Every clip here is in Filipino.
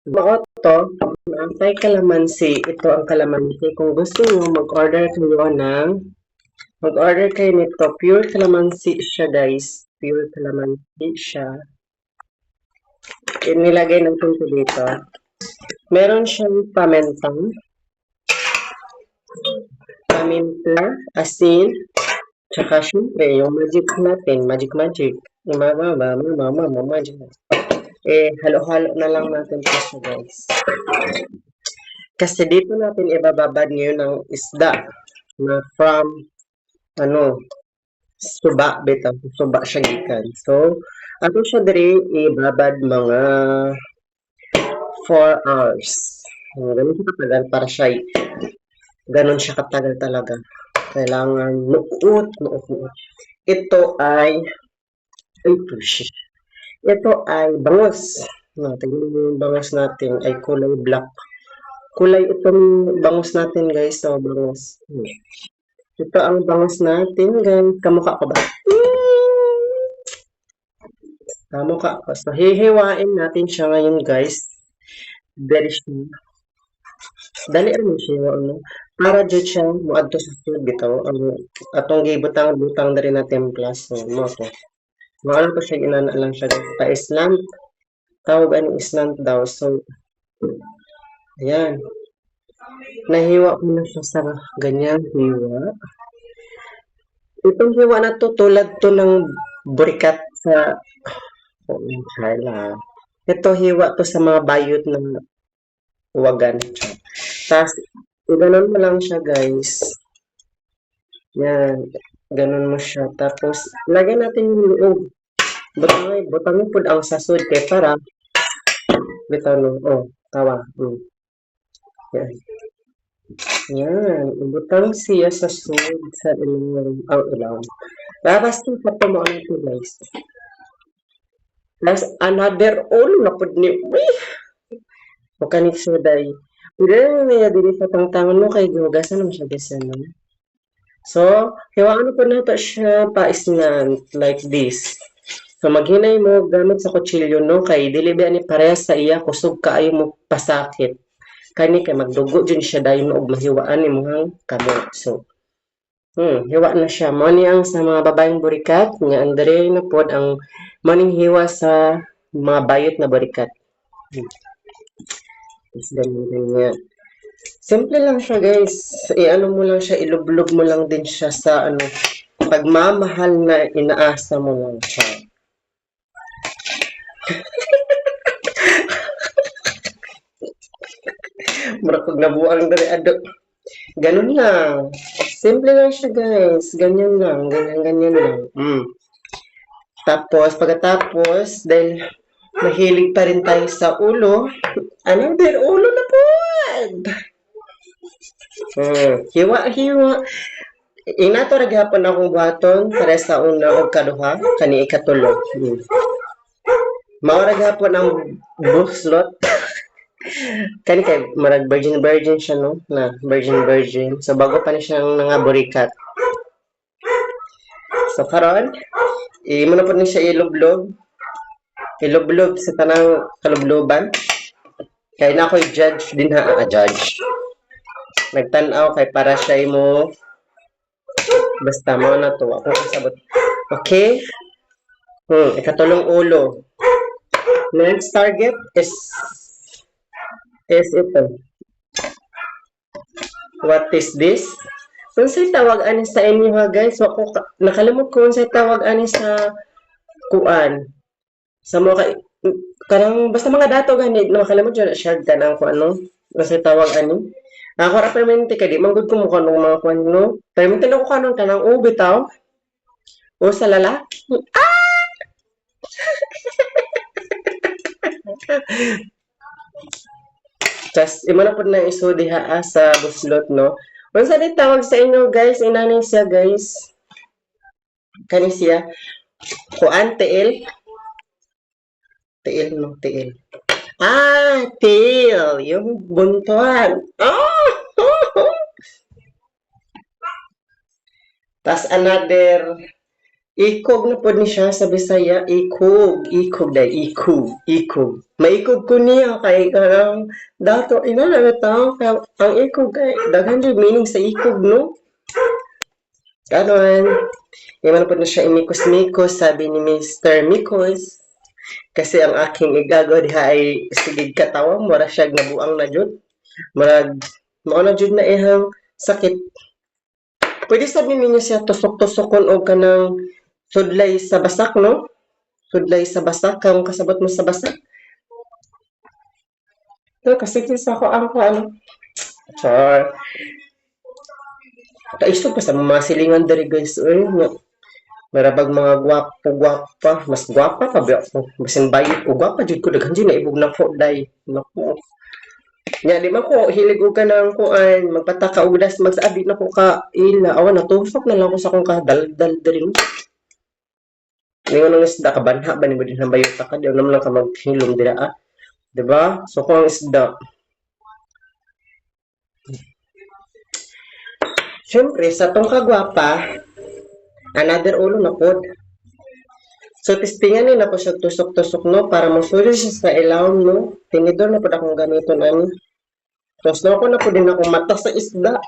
Ito, may kalamansi. Ito ang kalamansi. Kung gusto nyo, mag-order kayo nito. Pure kalamansi siya, guys. Pure kalamansi siya. Nilagay natin ito dito. Meron siyang paminta, asin, tsaka syempre, yung magic natin, magic. Yung magic. Halo-halo na lang natin ito siya, guys. Kasi dito natin ibababad ngayon ng isda na from, suba siya gikan. So, ato siya diri ibabad mga 4 hours. Ganun siya katagal para siya, ganun siya katagal talaga. Kailangan nuot. Ito ay bangus. Tingnan mo yung bangus natin ay kulay black. Kulay itong bangus natin, guys. So, bangus. Ito ang bangus natin, guys. Kamukha ko ba? Kamukha ko. So, hihiwain natin siya ngayon, guys. Very soon. Dali rin siya, para dyan siya, muadto sa food bitaw. Atong gibutang-butang na rin natin plus. So, mo to. Maalam ko siya, inana lang siya. Pa-Island. Tawag ang Island daw. So, ayan. Nahiwa ko na siya sa ganyan hiwa. Itong hiwa na to, tulad to ng burikat sa ito hiwa to sa mga bayot ng wagan. Tapos, ganun mo lang siya, guys. Yan. Ganun mo siya. Tapos, lagyan natin yung loob. Butangin po ang sasod kay para tawa. Yan. Yan. Butang siya sa sud sa ilaw. Tapos, sa mo ito, guys. Tapos, another na po ni makanik siya dahil. Udah na dili sa tangtangan mo kay gihugasan mo siya gasan. So, hiwaan po na to siya pa-isnan like this. So, maghinay mo gamit sa kutsilyo, no? Kay dili ba ni parehas sa iya, kusog kaayo mo pasakit. Kani kay magdugo dyan siya dahil og mahiwaan ni mohang kamot. So, hiwa na siya. Mani ang sa mga babaeng burikat, nga andre na pod ang maning hiwa sa mga bayot na burikat. Ganyan. Simple lang siya, guys. Mo lang siya, ilublog mo lang din siya sa pagmamahal na inaasa mo lang siya. Marakog na buwang dari ado. Ganun lang. Simple lang siya, guys. Ganyan lang. Ganyan lang. Tapos, pagkatapos, dahil mahilig pa rin tayo sa ulo, ulo na po! Hiwa. Inato ra gyapon akong buhaton para sa una og kaduha kani ikatulo. Mao ra gyapon ang buslot. Kani kay marag virgin siya, no? Na virgin. So bago pa ni siyang nga burikat. So karon, imo na po ni siya ilublob sa tanang kalubloban. Kay na ako'y judge din judge. Nagtan-aw kay para siya mo basta mo na to ako kasabot. Okay? Ikatulong ulo. Next target is ito. What is this? Kung sa'y tawag ani sa inyo, ha, guys, ako nakalimot ko kung sa'y tawag ani sa kuan. Sa mga kanang basta mga dato gani nakalimot jud siya kanang kung sa'y tawag ani. Ako ra permanente kay di man gud ko mo kanang mga kuan, no. Permanente ko kanang bitaw. O sa lalaki. Tas imo na pud na iso diha sa buslot, no. Unsa di tawag sa inyo, guys? Inani siya, guys. Kani siya kuan tiil. Tiil. Tail. Yung buntuan. Tas another Ikog na po ni siya sa Bisaya, ikog dahil, ikog. Maikog ko niya kay karang dato, ina na tao, ang ikog kay, daghan yung meaning sa ikog, no? Karon, di man po na siya imikos-mikos, sabi ni Mr. Mikos, kasi ang aking igago diha ay sigig katawa, mura siya nabuang na jud. Marag, mao na jud na ihang sakit. Pwede sabihin ninyo siya tusok-tusokon o kanang sudlay sa basak, no? Sudlay sa basak, kang kasabot mo sa basak. Ito, kasi sa ako ang ano. Char. Kaistog pa sa mga silingan dari guys. Uy, marabag mga gwapo-gwapa. Mas gwapa pa ba ako? Basin bayot ko. Gwapa jud ko. Daghan dyan na ibog na po. Day. Naku. Nya, di man ko, hilig ko ka ng kuan, magpataka og das, magsabi na ko ka ila. Awan, natusok na lang ko sa kong kadaldal din. Ngayon ang isda, kabanha ba ni mo din ang bayot ka? Di naman lang ka maghilom dira ah. Diba? So, kung ang isda. Siyempre, sa tong kagwapa, another ulo na pod. So, testingan nila ko siya tusok-tusok, no? Para masuri siya sa ilawom, no? Tinidor na pod akong ganito na, no? Tapos na ako na po din akong mata sa isda.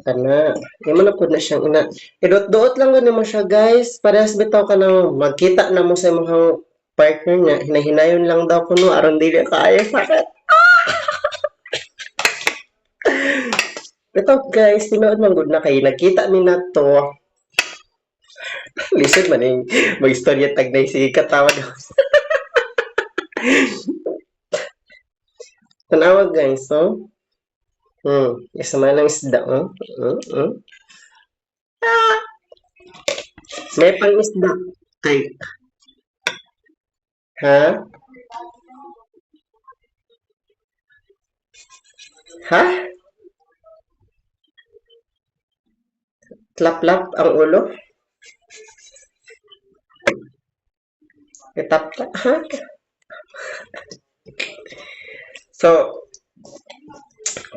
Kana. Hindi mo na po na siyang ina. Idot-doot lang gano'n mo siya, guys. Parehas bitaw ka na magkita na mo sa mga partner niya. Hinahinayon lang daw ko, no? Aron dili kaya sakit. Ito, guys. Tinood man good na kayo. Nagkita mi na to. Listen man yung mag-istorya tagnay si katawa daw. Tanawag, guys, so. Isa man lang isda, oh. May pang isda. Kay, ha? Ha? Klap-lap ang ulo? Itap-tap, ha? So,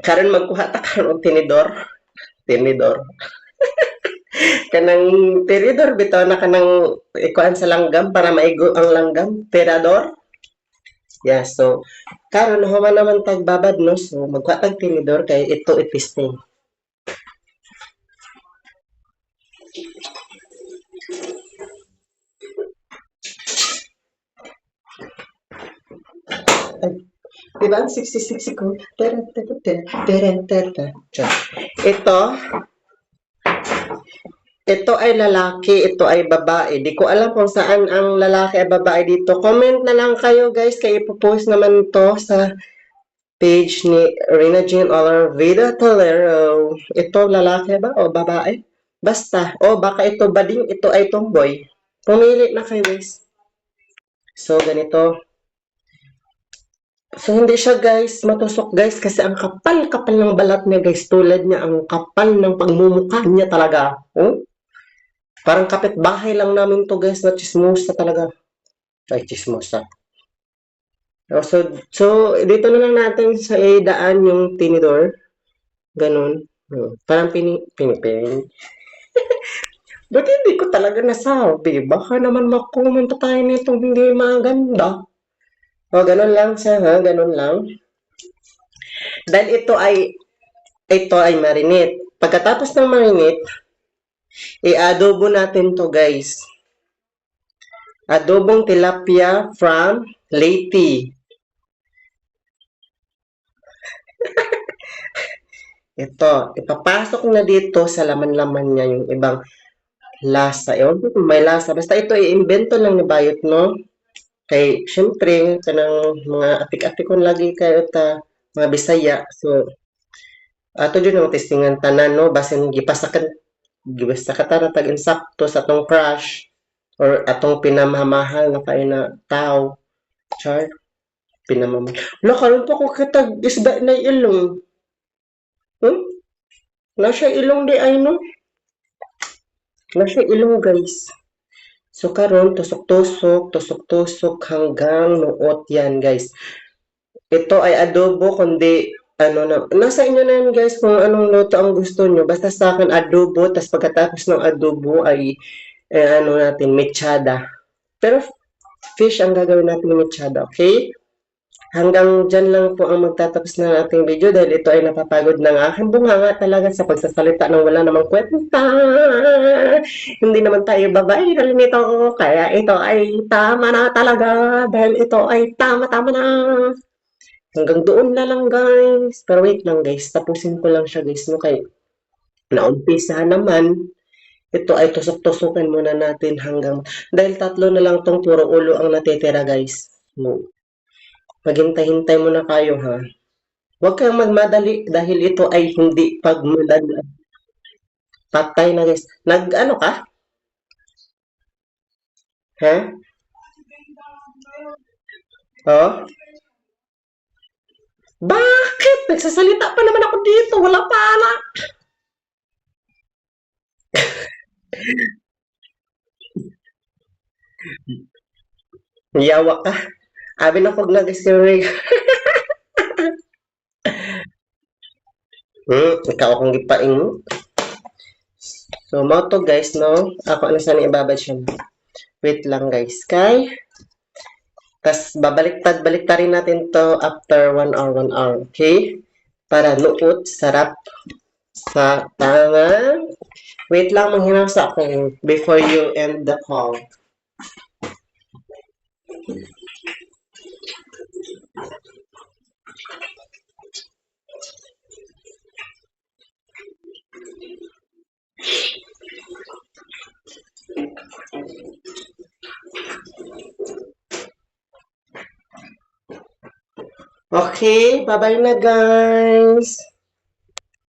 karon magkuha ta karon og tinidor. Tinidor. Kanang tinidor bitaw na kanang ikuan sa langgam para maigo ang langgam. Tirador. Yeah, so karon human naman tag babad no. So magkuha tag tinidor kay ito ipisting. Diba ang 66 ko? Ito ay lalaki, ito ay babae. Di ko alam kung saan ang lalaki ay babae dito. Comment na lang kayo guys, kaya ipopost naman to sa page ni Rina Jean Olarvida Tolero. Ito lalaki ba o babae? Basta. O baka ito bading, ito ay tomboy. Pumili na kayo guys. So ganito. So, hindi siya guys, matusok guys, kasi ang kapal-kapal ng balat niya guys, tulad niya, ang kapal ng pagmumukha niya talaga. Oh? Parang kapitbahay lang namin to guys, na chismosa talaga. Ay, chismosa. Oh, so, dito na lang natin sa idaan yung tinidor. Ganon. Parang pinipin. Ba't hindi ko talaga nasabi? Baka naman makomment tayo nitong hindi maganda. O, ganon lang siya, ha? Ganon lang. Dahil ito ay marinate. Pagkatapos ng marinate, i-adobo natin to guys. Adobong tilapia from Leyte. Ito, ipapasok na dito sa laman-laman niya yung ibang lasa. Ewan ko kung may lasa. Basta ito, i-invento lang ni Bayot, no? Kay, syempre, kanang mga atik-atikon lagi kayo ta, mga Bisaya. So, ato dyan ang testingan tanan, no? Basin gipasakan, gibasakatara tag insakto sa atong crush or atong pinamamahal na kayo na tao. Char, pinamamahal. Wala, karon pa ko kitag isda na ilong. Nasa ilong di ay, no? Nasa ilong, guys. So, karon tusok-tusok hanggang nuot yan, guys. Ito ay adobo, kundi ano na, nasa inyo na yun guys kung anong luto ang gusto nyo. Basta sa akin adobo, tas pagkatapos ng adobo ay ano natin, mechada. Pero fish ang gagawin natin mechada, okay? Hanggang dyan lang po ang magtatapos ng ating video dahil ito ay napapagod ng aking bunganga talaga sa pagsasalita ng wala namang kwenta. Hindi naman tayo babae nito, kaya ito ay tama na talaga dahil ito ay tama-tama na. Hanggang doon na lang guys. Pero wait lang guys, tapusin ko lang siya guys no kay naumpisa naman. Ito ay tusok-tusukan muna natin hanggang dahil tatlo na lang tong puro ulo ang natitira guys. No. Maghintay-hintay muna kayo ha. Huwag kang magmadali dahil ito ay hindi pagmadali. Patay na guys. Nag-ano ka? Ha? Oh? Bakit? Nagsasalita pa naman ako dito. Wala pa na. Yawa ka. Abi na kog nag-story. Ikaw akong gipaing. So, mo to guys, no? Ako na sana ibabad siya. Wait lang guys. Kay, tas babaliktad-baliktarin natin to after 1 hour, 1 hour. Okay? Para nuot, sarap, sa tama. Wait lang, manghinasa ako before you end the call. Okay, bye-bye na guys.